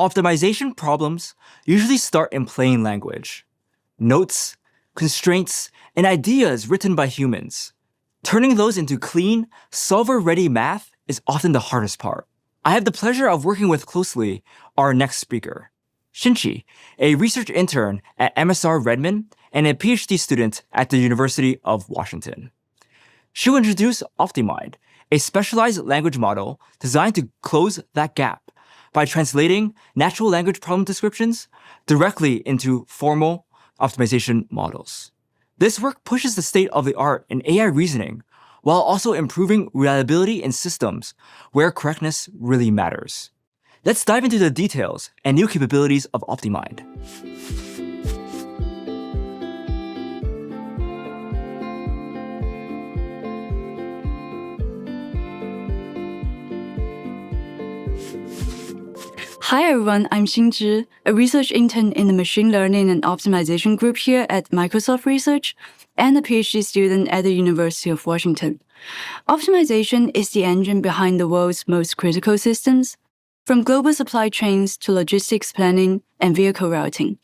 Optimization problems usually start in plain language. Notes, constraints, and ideas written by humans. Turning those into clean, solver-ready math is often the hardest part. I have the pleasure of working with closely our next speaker, Shinchi, a research intern at MSR Redmond and a PhD student at the University of Washington. She'll introduce OptiMind, a specialized language model designed to close that gap by translating natural language problem descriptions directly into formal optimization models. This work pushes the state of the art in AI reasoning while also improving reliability in systems where correctness really matters. Let's dive into the details and new capabilities of OptiMind. Hi everyone, I'm Xingzhi, a research intern in the Machine Learning and Optimization group here at Microsoft Research and a PhD student at the University of Washington. Optimization is the engine behind the world's most critical systems, from global supply chains to logistics planning and vehicle routing.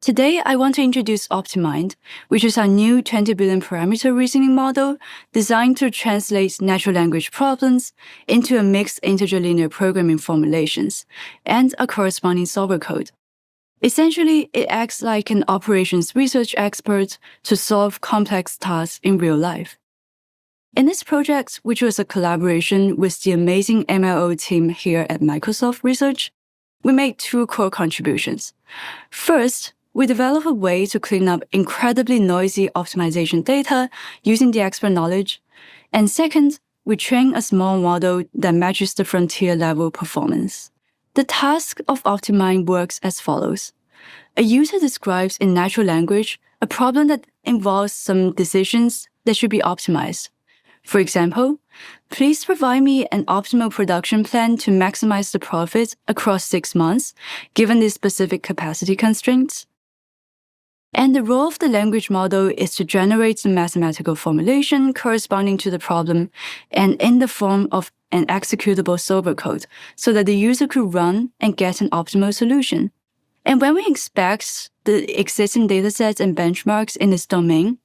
Today, I want to introduce OptiMind, which is our new 20 billion parameter reasoning model designed to translate natural language problems into a mixed integer linear programming formulations and a corresponding solver code. Essentially, it acts like an operations research expert to solve complex tasks in real life. In this project, which was a collaboration with the amazing MLO team here at Microsoft Research, we made two core contributions. First, we developed a way to clean up incredibly noisy optimization data using the expert knowledge. And second, we train a small model that matches the frontier-level performance. The task of OptiMind works as follows. A user describes in natural language a problem that involves some decisions that should be optimized. For example, please provide me an optimal production plan to maximize the profit across 6 months, given these specific capacity constraints. And the role of the language model is to generate the mathematical formulation corresponding to the problem and in the form of an executable solver code so that the user could run and get an optimal solution. And when we inspect the existing datasets and benchmarks in this domain,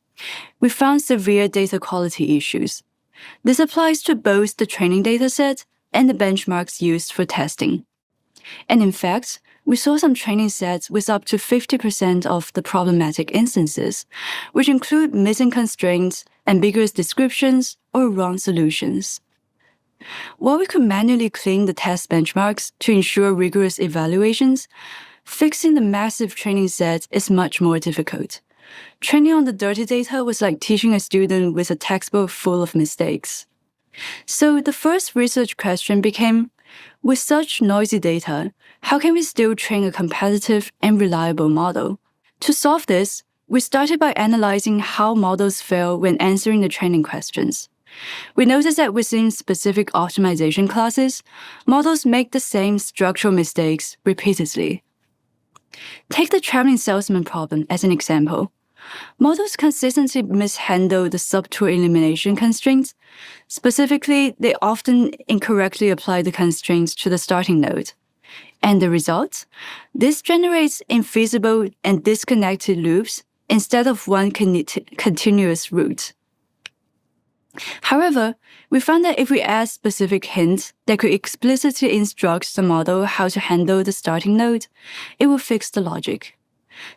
we found severe data quality issues. This applies to both the training dataset and the benchmarks used for testing. And in fact, we saw some training sets with up to 50% of the problematic instances, which include missing constraints, ambiguous descriptions, or wrong solutions. While we could manually clean the test benchmarks to ensure rigorous evaluations, fixing the massive training set is much more difficult. Training on the dirty data was like teaching a student with a textbook full of mistakes. So the first research question became, with such noisy data, how can we still train a competitive and reliable model? To solve this, we started by analyzing how models fail when answering the training questions. We noticed that within specific optimization classes, models make the same structural mistakes repeatedly. Take the traveling salesman problem as an example. Models consistently mishandle the subtool elimination constraints. Specifically, they often incorrectly apply the constraints to the starting node. And the result? This generates infeasible and disconnected loops instead of one continuous route. However, we found that if we add specific hints that could explicitly instruct the model how to handle the starting node, it will fix the logic.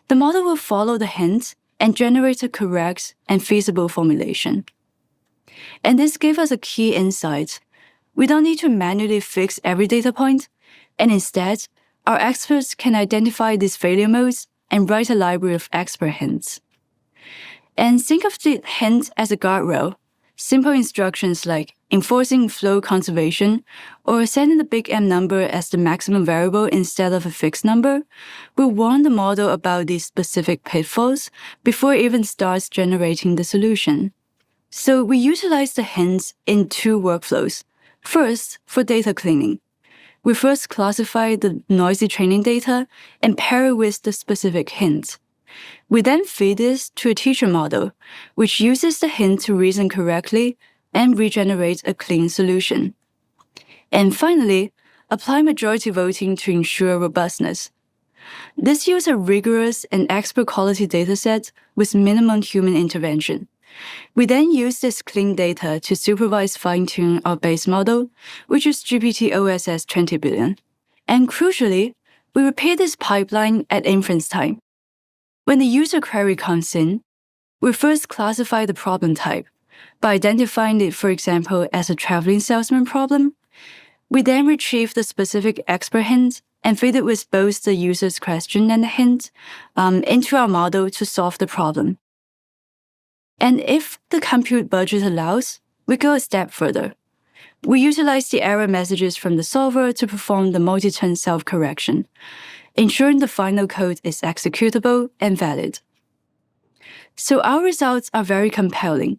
The model will follow the hint and generate a correct and feasible formulation. And this gave us a key insight. We don't need to manually fix every data point, and instead, our experts can identify these failure modes and write a library of expert hints. And think of the hint as a guardrail. Simple instructions like enforcing flow conservation or setting the big M number as the maximum variable instead of a fixed number will warn the model about these specific pitfalls before it even starts generating the solution. So we utilize the hints in two workflows. First, for data cleaning. We first classify the noisy training data and pair it with the specific hint. We then feed this to a teacher model, which uses the hint to reason correctly and regenerate a clean solution. And finally, apply majority voting to ensure robustness. This uses a rigorous and expert quality dataset with minimum human intervention. We then use this clean data to supervise fine-tune our base model, which is GPT-OSS 20 billion. And crucially, we repeat this pipeline at inference time. When the user query comes in, we first classify the problem type by identifying it, for example, as a traveling salesman problem. We then retrieve the specific expert hint and feed it with both the user's question and the hint into our model to solve the problem. And if the compute budget allows, we go a step further. We utilize the error messages from the solver to perform the multi-turn self-correction, ensuring the final code is executable and valid. So our results are very compelling.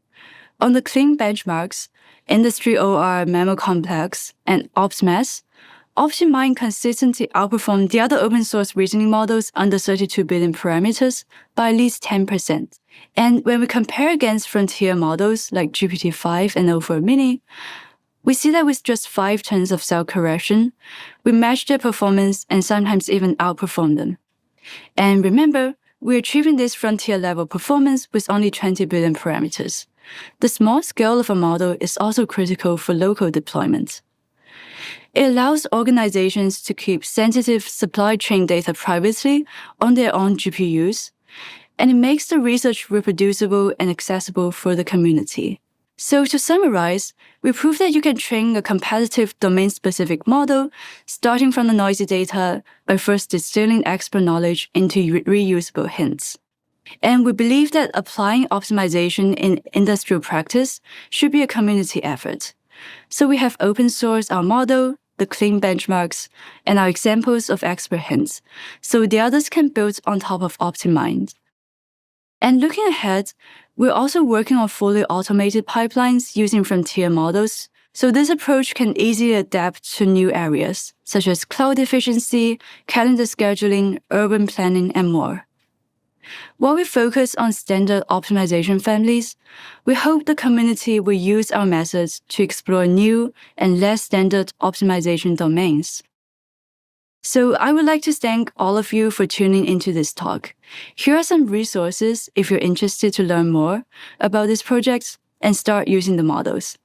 On the clean benchmarks, Industry OR Memo Complex, and OptMass, OptiMind consistently outperformed the other open source reasoning models under 32 billion parameters by at least 10%. And when we compare against frontier models like GPT-5 and O4 Mini, we see that with just 5 turns of self-correction, we match their performance and sometimes even outperform them. And remember, we're achieving this frontier-level performance with only 20 billion parameters. The small scale of a model is also critical for local deployment. It allows organizations to keep sensitive supply chain data privately on their own GPUs, and it makes the research reproducible and accessible for the community. So to summarize, we prove that you can train a competitive domain-specific model starting from the noisy data by first distilling expert knowledge into reusable hints. And we believe that applying optimization in industrial practice should be a community effort. So we have open sourced our model, the clean benchmarks, and our examples of expert hints, so the others can build on top of OptiMind. And looking ahead, we're also working on fully automated pipelines using frontier models, so this approach can easily adapt to new areas, such as cloud efficiency, calendar scheduling, urban planning, and more. While we focus on standard optimization families, we hope the community will use our methods to explore new and less standard optimization domains. So I would like to thank all of you for tuning into this talk. Here are some resources if you're interested to learn more about this project and start using the models.